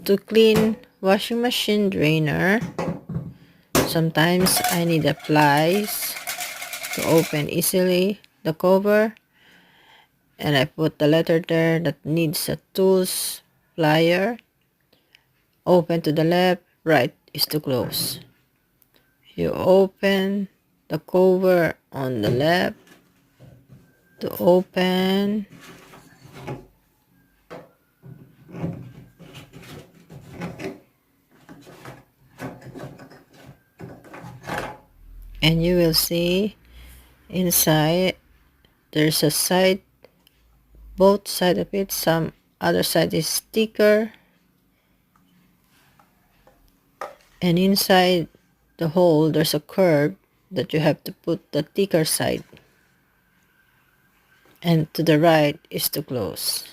To clean washing machine drainer, sometimes I need a pliers to open easily the cover, and I put the letter there that needs a tools plier. Open to the left, right is to close. You open the cover on the left to open, and you will see inside there's a side, both side of it, some other side is thicker, and inside the hole there's a curve that you have to put the thicker side, and to the right is to close.